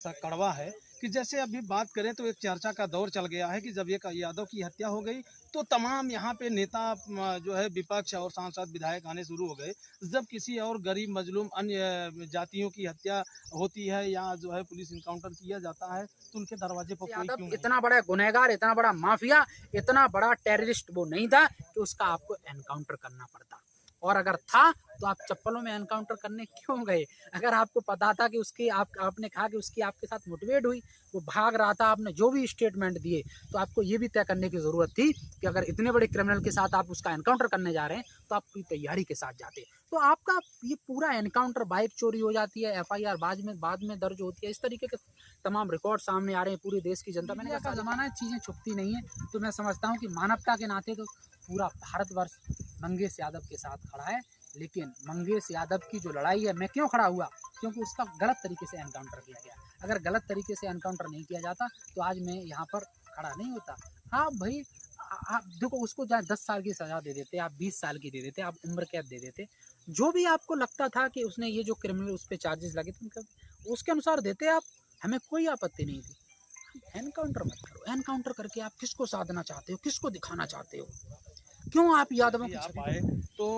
सा कड़वा है कि जैसे अभी बात करें तो एक चर्चा का दौर चल गया है कि जब एक यादव की हत्या हो गई तो तमाम यहाँ पे नेता जो है विपक्ष और सांसद विधायक आने शुरू हो गए। जब किसी और गरीब मजलूम अन्य जातियों की हत्या होती है या जो है पुलिस इनकाउंटर किया जाता है तो उनके दरवाजे पर कोई क्यों नहीं? इतना बड़ा गुनहगार, इतना बड़ा माफिया, इतना बड़ा टेररिस्ट वो नहीं था कि उसका आपको एनकाउंटर करना पड़ता। और अगर था तो आप चप्पलों में एनकाउंटर करने क्यों गए? अगर आपको पता था कि उसकी आपने कहा कि उसकी आपके साथ मुठभेड़ हुई, वो भाग रहा था, आपने जो भी स्टेटमेंट दिए, तो आपको ये भी तय करने की ज़रूरत थी कि अगर इतने बड़े क्रिमिनल के साथ आप उसका एनकाउंटर करने जा रहे हैं तो आप पूरी तैयारी के साथ जाते। तो आपका ये पूरा एनकाउंटर, बाइक चोरी हो जाती है, FIR बाद में दर्ज होती है, इस तरीके के तमाम रिकॉर्ड सामने आ रहे हैं पूरे देश की जनता। मैंने कहा ज़माना है, चीज़ें छुपती नहीं है। तो मैं समझता हूँ कि मानवता के नाते तो पूरा भारतवर्ष मंगेश यादव के साथ खड़ा है। लेकिन मंगेश यादव की जो लड़ाई है, मैं क्यों खड़ा हुआ? क्योंकि उसका गलत तरीके से एनकाउंटर किया गया। अगर गलत तरीके से एनकाउंटर नहीं किया जाता तो आज मैं यहाँ पर खड़ा नहीं होता। हाँ भाई, आप देखो, उसको चाहे 10 साल की सज़ा दे देते, आप 20 साल की दे देते, आप उम्र कैद दे देते, जो भी आपको लगता था कि उसने ये जो क्रिमिनल उस पर चार्जेस लगे थे उसके अनुसार देते आप, हमें कोई आपत्ति नहीं थी। एनकाउंटर मत करो। एनकाउंटर करके आप किसको साधना चाहते हो, किसको दिखाना चाहते हो? क्यों आप यादवों की आप आए तो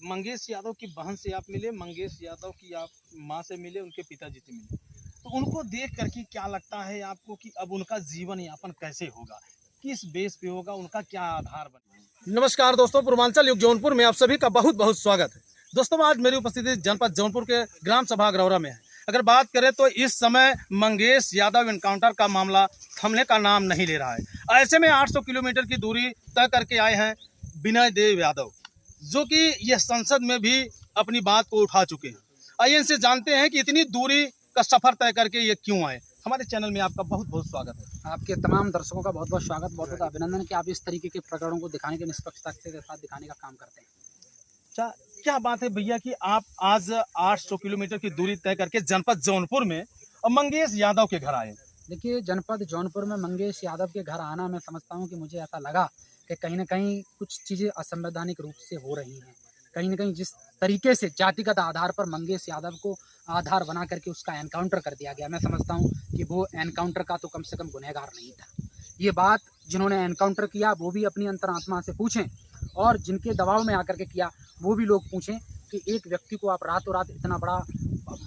मंगेश यादव की बहन से आप मिले, मंगेश यादव की आप माँ से मिले, उनके पिताजी से मिले, तो उनको देख करके क्या लगता है आपको कि अब उनका जीवन यापन कैसे होगा, किस बेस पे होगा, उनका क्या आधार बनेगा? नमस्कार दोस्तों, पूर्वांचल युग जौनपुर में आप सभी का बहुत बहुत स्वागत है। दोस्तों, आज मेरी उपस्थिति जनपद जौनपुर के ग्राम सभा गरौरा में है। अगर बात करें तो इस समय मंगेश यादव एनकाउंटर का मामला थमने का नाम नहीं ले रहा है। ऐसे में 800 किलोमीटर की दूरी तय करके आए हैं विनय देव यादव, जो कि यह संसद में भी अपनी बात को उठा चुके हैं। आइए इनसे जानते हैं कि इतनी दूरी का सफर तय करके ये क्यों आए। हमारे चैनल में आपका बहुत बहुत स्वागत है। आपके तमाम दर्शकों का बहुत बहुत स्वागत, बहुत बहुत अभिनंदन कि आप इस तरीके के प्रकरणों को दिखाने के निष्पक्षता के साथ दिखाने का काम करते हैं। अच्छा, क्या बात है भैया कि आप आज 800 किलोमीटर की दूरी तय करके जनपद जौनपुर में मंगेश यादव के घर आए? देखिए, जनपद जौनपुर में मंगेश यादव के घर आना, मैं समझता हूँ कि मुझे ऐसा लगा कि कहीं ना कहीं कुछ चीज़ें असंवैधानिक रूप से हो रही हैं। कहीं ना कहीं जिस तरीके से जातिगत आधार पर मंगेश यादव को आधार बना करके उसका एनकाउंटर कर दिया गया, मैं समझता हूँ कि वो एनकाउंटर का तो कम से कम गुनहगार नहीं था। ये बात जिन्होंने एनकाउंटर किया वो भी अपनी अंतरात्मा से पूछें, और जिनके दबाव में आकर के किया वो भी लोग पूछें कि एक व्यक्ति को आप रातों रात इतना बड़ा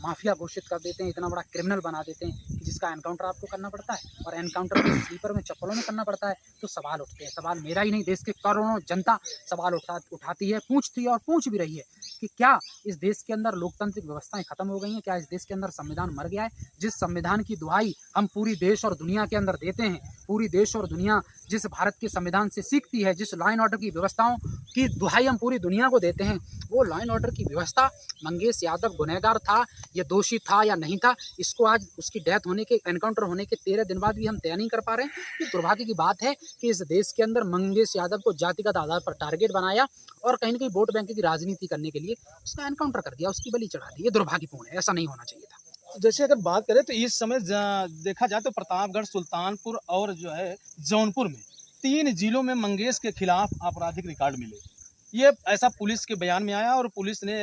माफिया घोषित कर देते हैं, इतना बड़ा क्रिमिनल बना देते हैं कि जिसका एनकाउंटर आपको करना पड़ता है, और एनकाउंटर को स्लीपर में चप्पलों में करना पड़ता है। तो सवाल उठते हैं। सवाल मेरा ही नहीं, देश के करोड़ों जनता सवाल उठाती है, पूछती है और पूछ भी रही है कि क्या इस देश के अंदर लोकतांत्रिक व्यवस्थाएं खत्म हो गई हैं? क्या इस देश के अंदर संविधान मर गया है? जिस संविधान की दुहाई हम पूरी देश और दुनिया के अंदर देते हैं, पूरी देश और दुनिया जिस भारत के संविधान से सीखती है, जिस लॉ एंड ऑर्डर की व्यवस्थाओं की दुहाई हम पूरी दुनिया को देते हैं, वो लॉ एंड ऑर्डर की व्यवस्था, मंगेश यादव गुनहगार था या दोषी था या नहीं था, इसको आज उसकी डेथ होने के, एनकाउंटर होने के 13 दिन बाद भी हम तय नहीं कर पा रहे हैं। ये दुर्भाग्य की बात है कि इस देश के अंदर मंगेश यादव को जातिगत आधार पर टारगेट बनाया और कहीं ना कहीं वोट बैंक की राजनीति करने के लिए उसका एनकाउंटर कर दिया, उसकी बलि चढ़ा दी। ये दुर्भाग्यपूर्ण है, ऐसा नहीं होना चाहिए था। जैसे अगर बात करें तो इस समय देखा जाए तो प्रतापगढ़, सुल्तानपुर और जो है जौनपुर में 3 जिलों में मंगेश के खिलाफ आपराधिक रिकॉर्ड मिले। ये ऐसा पुलिस के बयान में आया और पुलिस ने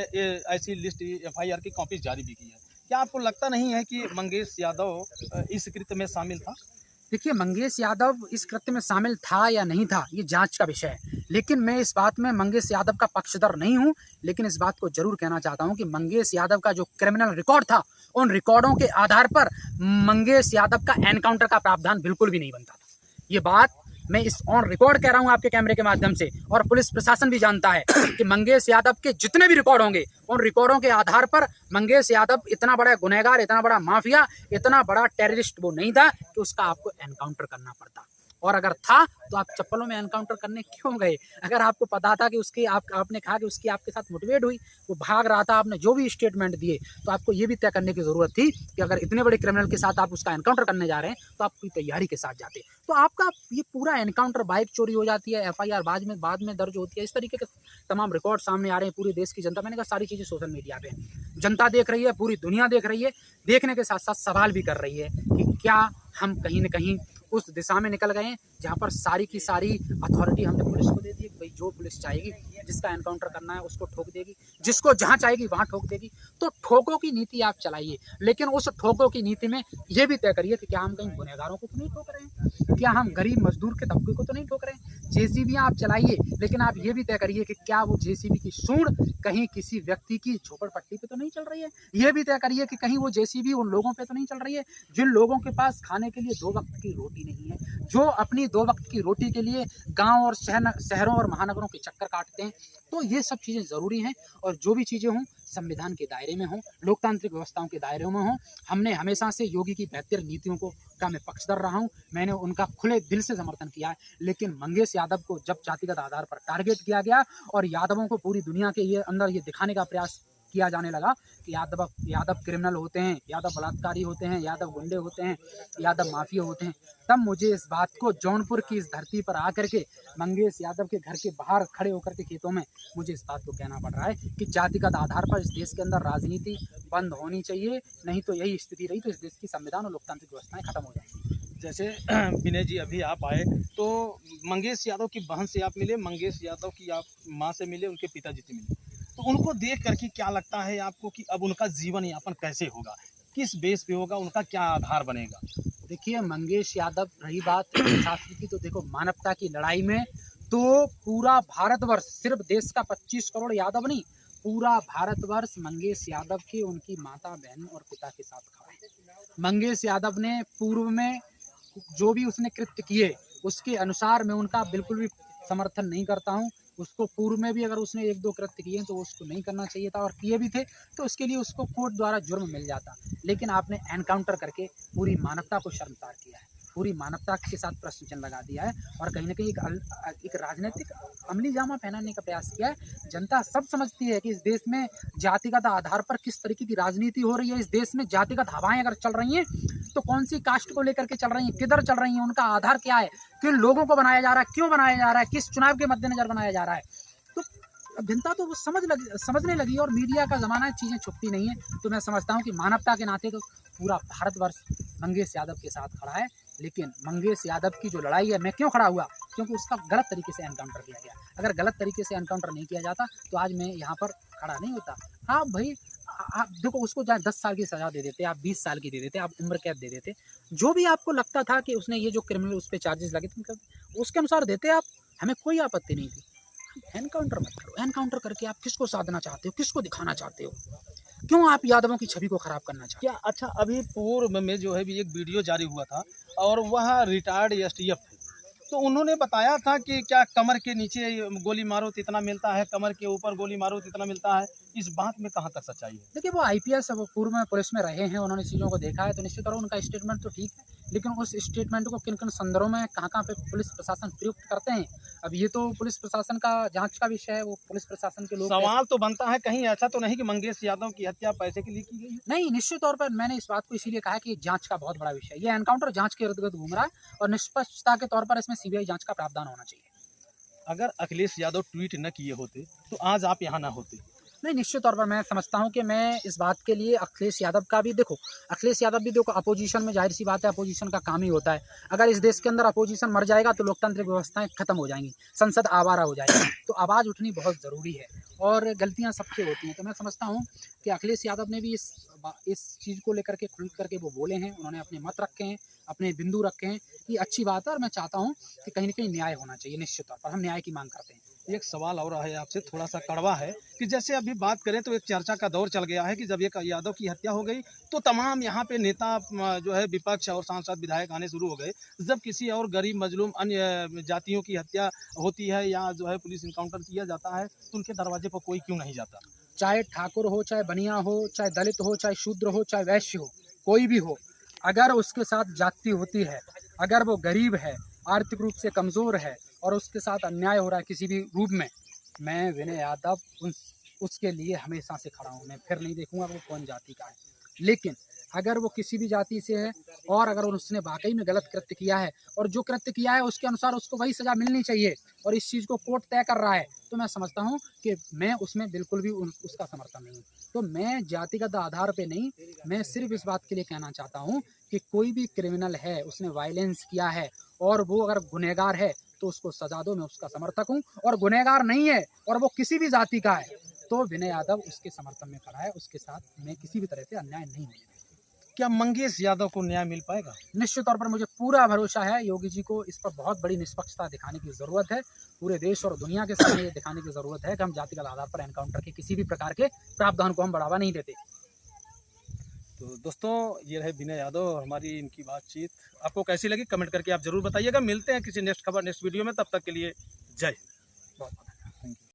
ऐसी लिस्ट FIR की कॉपी जारी भी की है। क्या आपको लगता नहीं है कि मंगेश यादव इस कृत्य में शामिल था? देखिए, मंगेश यादव इस कृत्य में शामिल था या नहीं था, ये जांच का विषय है। लेकिन मैं इस बात में मंगेश यादव का पक्षधर नहीं हूं, लेकिन इस बात को जरूर कहना चाहता हूं कि मंगेश यादव का जो क्रिमिनल रिकॉर्ड था, उन रिकॉर्डों के आधार पर मंगेश यादव का एनकाउंटर का प्रावधान बिल्कुल भी नहीं बनता था। ये बात मैं इस ऑन रिकॉर्ड कह रहा हूं आपके कैमरे के माध्यम से, और पुलिस प्रशासन भी जानता है कि मंगेश यादव के जितने भी रिकॉर्ड होंगे, उन रिकॉर्डों के आधार पर मंगेश यादव इतना बड़ा गुनहगार, इतना बड़ा माफिया, इतना बड़ा टेररिस्ट वो नहीं था कि उसका आपको एनकाउंटर करना पड़ता। और अगर था तो आप चप्पलों में एनकाउंटर करने क्यों गए? अगर आपको पता था कि उसकी आपने कहा कि उसकी आपके साथ मुठभेड़ हुई, वो भाग रहा था, आपने जो भी स्टेटमेंट दिए, तो आपको ये भी तय करने की ज़रूरत थी कि अगर इतने बड़े क्रिमिनल के साथ आप उसका एनकाउंटर करने जा रहे हैं तो आप पूरी तैयारी के साथ जाते। तो आपका ये पूरा एनकाउंटर, बाइक चोरी हो जाती है, FIR बाद में दर्ज होती है, इस तरीके के तमाम रिकॉर्ड सामने आ रहे हैं पूरे देश की जनता। मैंने कहा सारी चीज़ें सोशल मीडिया पे जनता देख रही है, पूरी दुनिया देख रही है। देखने के साथ साथ सवाल भी कर रही है कि क्या हम कहीं ना कहीं उस दिशा में निकल गए हैं जहाँ पर सारी की सारी अथॉरिटी हमने पुलिस को दे दी है। भाई, जो पुलिस चाहेगी जिसका एनकाउंटर करना है उसको ठोक देगी, जिसको जहाँ चाहेगी वहाँ ठोक देगी। तो ठोकों की नीति आप चलाइए, लेकिन उस ठोकों की नीति में ये भी तय करिए कि क्या हम कहीं गुनहगारों को तो नहीं ठोक रहे हैं, क्या हम गरीब मजदूर के तबके को तो नहीं ठोक रहे हैं। जेसीबी आप चलाइए, लेकिन आप ये भी तय करिए कि क्या वो जेसीबी की सूंड कहीं किसी व्यक्ति की झोपड़पट्टी पे तो नहीं चल रही है। ये भी तय करिए कि कहीं वो जेसीबी उन लोगों पे तो नहीं चल रही है जिन लोगों के पास खाने के लिए 2 वक्त की रोटी नहीं है, जो अपनी 2 वक्त की रोटी के लिए गांव और शहरों और महानगरों के चक्कर काटते हैं। तो ये सब चीज़ें ज़रूरी हैं, और जो भी चीज़ें हों संविधान के दायरे में हों, लोकतांत्रिक व्यवस्थाओं के दायरे में हों। हमने हमेशा से योगी की बेहतर नीतियों को का मैं पक्षधर रहा हूँ, मैंने उनका खुले दिल से समर्थन किया है। लेकिन मंगेश यादव को जब जातिगत आधार पर टारगेट किया गया और यादवों को पूरी दुनिया के ये अंदर ये दिखाने का प्रयास किया जाने लगा कि यादव क्रिमिनल होते हैं, यादव बलात्कारी होते हैं, यादव गुंडे होते हैं, यादव माफिया होते हैं, तब मुझे इस बात को जौनपुर की इस धरती पर आकर के मंगेश यादव के घर के बाहर खड़े होकर के खेतों में मुझे इस बात को कहना पड़ रहा है कि जातिगत आधार पर इस देश के अंदर राजनीति बंद होनी चाहिए। नहीं तो यही स्थिति रही तो इस देश की संविधान और लोकतांत्रिक व्यवस्थाएं खत्म हो जाएंगी। जैसे विनय जी अभी आप आए तो मंगेश यादव की बहन से आप मिले, मंगेश यादव की आप माँ से मिले, उनके पिताजी से मिले, तो उनको देख करके क्या लगता है आपको कि अब उनका जीवन यापन कैसे होगा, किस बेस पे होगा, उनका क्या आधार बनेगा? देखिए मंगेश यादव, रही बात शास्त्री की, तो देखो मानवता की लड़ाई में तो पूरा भारतवर्ष, सिर्फ देश का 25 करोड़ यादव नहीं, पूरा भारतवर्ष मंगेश यादव के उनकी माता बहन और पिता के साथ खड़ा है। मंगेश यादव ने पूर्व में जो भी उसने कृत्य किए उसके अनुसार मैं उनका बिल्कुल भी समर्थन नहीं करता हूँ। उसको पूर्व में भी अगर उसने 1-2 कृत्य किए तो उसको नहीं करना चाहिए था, और किए भी थे तो उसके लिए उसको कोर्ट द्वारा जुर्म मिल जाता। लेकिन आपने एनकाउंटर करके पूरी मानवता को शर्मसार किया है, पूरी मानवता के साथ प्रश्न चिन्ह लगा दिया है, और कहीं ना कहीं एक राजनीतिक अमली जामा पहनाने का प्रयास किया है। जनता सब समझती है कि इस देश में जातिगत आधार पर किस तरीके की राजनीति हो रही है। इस देश में जातिगत हवाएं अगर चल रही हैं तो कौन सी कास्ट को लेकर के चल रही हैं, किधर चल रही हैं, उनका आधार क्या है, किन लोगों को बनाया जा रहा है, क्यों बनाया जा रहा है, किस चुनाव के मद्देनजर बनाया जा रहा है। तो जनता तो वो समझने लगी, और मीडिया का ज़माना है, चीज़ें छुपती नहीं है। तो मैं समझता हूँ कि मानवता के नाते तो पूरा भारतवर्ष मंगेश यादव के साथ खड़ा है। लेकिन मंगेश यादव की जो लड़ाई है, मैं क्यों खड़ा हुआ, क्योंकि उसका गलत तरीके से एनकाउंटर किया गया। अगर गलत तरीके से एनकाउंटर नहीं किया जाता तो आज मैं यहाँ पर खड़ा नहीं होता। आप भाई आप देखो, उसको चाहे 10 साल की सज़ा दे देते, आप 20 साल की दे देते, आप उम्र कैद दे देते, जो भी आपको लगता था कि उसने ये जो क्रिमिनल उस पर चार्जेस लगे थे उसके अनुसार देते आप, हमें कोई आपत्ति नहीं थी। एनकाउंटर मत करो। एनकाउंटर करके आप किसको साधना चाहते हो, किसको दिखाना चाहते हो, क्यों आप यादवों की छवि को खराब करना चाहते क्या अच्छा, अभी पूर्व में जो है भी एक वीडियो जारी हुआ था और वह रिटायर्ड एसटीएफ थे, तो उन्होंने बताया था कि क्या कमर के नीचे गोली मारो तो इतना मिलता है, कमर के ऊपर गोली मारो तो इतना मिलता है, इस बात में कहाँ तक सच्चाई है? देखिए वो आईपीएस वो पूर्व में पुलिस में रहे हैं, उन्होंने चीज़ों को देखा है, तो निश्चित तौर उनका स्टेटमेंट तो ठीक है। लेकिन उस स्टेटमेंट को किन किन संदर्भों में कहाँ पे पुलिस प्रशासन प्रयुक्त करते हैं, अब ये तो पुलिस प्रशासन का जांच का विषय है, वो पुलिस प्रशासन के लोग। सवाल तो बनता है कहीं ऐसा तो नहीं कि मंगेश यादव की हत्या पैसे के लिए की गई? नहीं, निश्चित तौर पर मैंने इस बात को इसीलिए कहा कि जांच का बहुत बड़ा विषय है। ये एनकाउंटर जांच के इर्द-गिर्द घूम रहा है, और निष्पक्षता के तौर पर इसमें सीबीआई जांच का प्रावधान होना चाहिए। अगर अखिलेश यादव ट्वीट न किए होते तो आज आप यहाँ ना होते? नहीं, निश्चित तौर पर मैं समझता हूँ कि मैं इस बात के लिए अखिलेश यादव का भी, देखो अखिलेश यादव भी देखो अपोजिशन में, जाहिर सी बात है अपोजिशन का काम ही होता है। अगर इस देश के अंदर अपोजिशन मर जाएगा तो लोकतांत्रिक व्यवस्थाएं खत्म हो जाएंगी, संसद आवारा हो जाएगी। तो आवाज़ उठनी बहुत ज़रूरी है, और गलतियाँ सबसे होती हैं। तो मैं समझता हूँ कि अखिलेश यादव ने भी इस चीज़ को लेकर के खुल करके वो बोले हैं, उन्होंने अपने मत रखे हैं, अपने बिंदु रखे हैं, ये अच्छी बात है। और मैं चाहता हूँ कि कहीं ना कहीं न्याय होना चाहिए। निश्चित तौर पर हम न्याय की मांग करते हैं। एक सवाल और है आपसे, थोड़ा सा कड़वा है, कि जैसे अभी बात करें तो एक चर्चा का दौर चल गया है कि जब एक यादव की हत्या हो गई तो तमाम यहाँ पे नेता जो है विपक्ष और सांसद विधायक आने शुरू हो गए। जब किसी और गरीब मजलूम अन्य जातियों की हत्या होती है या जो है पुलिस इनकाउंटर किया जाता है तो उनके दरवाजे पर कोई क्यों नहीं जाता? चाहे ठाकुर हो, चाहे बनिया हो, चाहे दलित हो, चाहे शूद्र हो, चाहे वैश्य हो, कोई भी हो, अगर उसके साथ जाति होती है, अगर वो गरीब है, आर्थिक रूप से कमज़ोर है और उसके साथ अन्याय हो रहा है किसी भी रूप में, मैं विनय यादव उसके लिए हमेशा से खड़ा हूँ। मैं फिर नहीं देखूंगा वो कौन जाति का है। लेकिन अगर वो किसी भी जाति से है और अगर उसने वाकई में गलत कृत्य किया है और जो कृत्य किया है उसके अनुसार उसको वही सज़ा मिलनी चाहिए और इस चीज़ को कोर्ट तय कर रहा है, तो मैं समझता हूँ कि मैं उसमें बिल्कुल भी उसका समर्थन नहीं हूँ। तो मैं जातिगत आधार पे नहीं, मैं सिर्फ इस बात के लिए कहना चाहता हूँ कि कोई भी क्रिमिनल है, उसने वायलेंस किया है और वो अगर गुनहगार है तो उसको सजा दो, मैं उसका समर्थक हूँ। और गुनहगार नहीं है और वो किसी भी जाति का है तो विनय यादव उसके समर्थन में खड़ा है, उसके साथ में किसी भी तरह से अन्याय नहीं होने देगा। क्या मंगेश यादव को न्याय मिल पाएगा? निश्चित तौर पर मुझे पूरा भरोसा है, योगी जी को इस पर बहुत बड़ी निष्पक्षता दिखाने की ज़रूरत है। पूरे देश और दुनिया के सामने ये दिखाने की ज़रूरत है कि हम जातिगत आधार पर एनकाउंटर के किसी भी प्रकार के प्रावधान को हम बढ़ावा नहीं देते। तो दोस्तों, ये रहे विनय यादव और हमारी इनकी बातचीत। आपको कैसी लगी कमेंट करके आप जरूर बताइएगा। मिलते हैं किसी नेक्स्ट खबर नेक्स्ट वीडियो में, तब तक के लिए जय हिंद। बहुत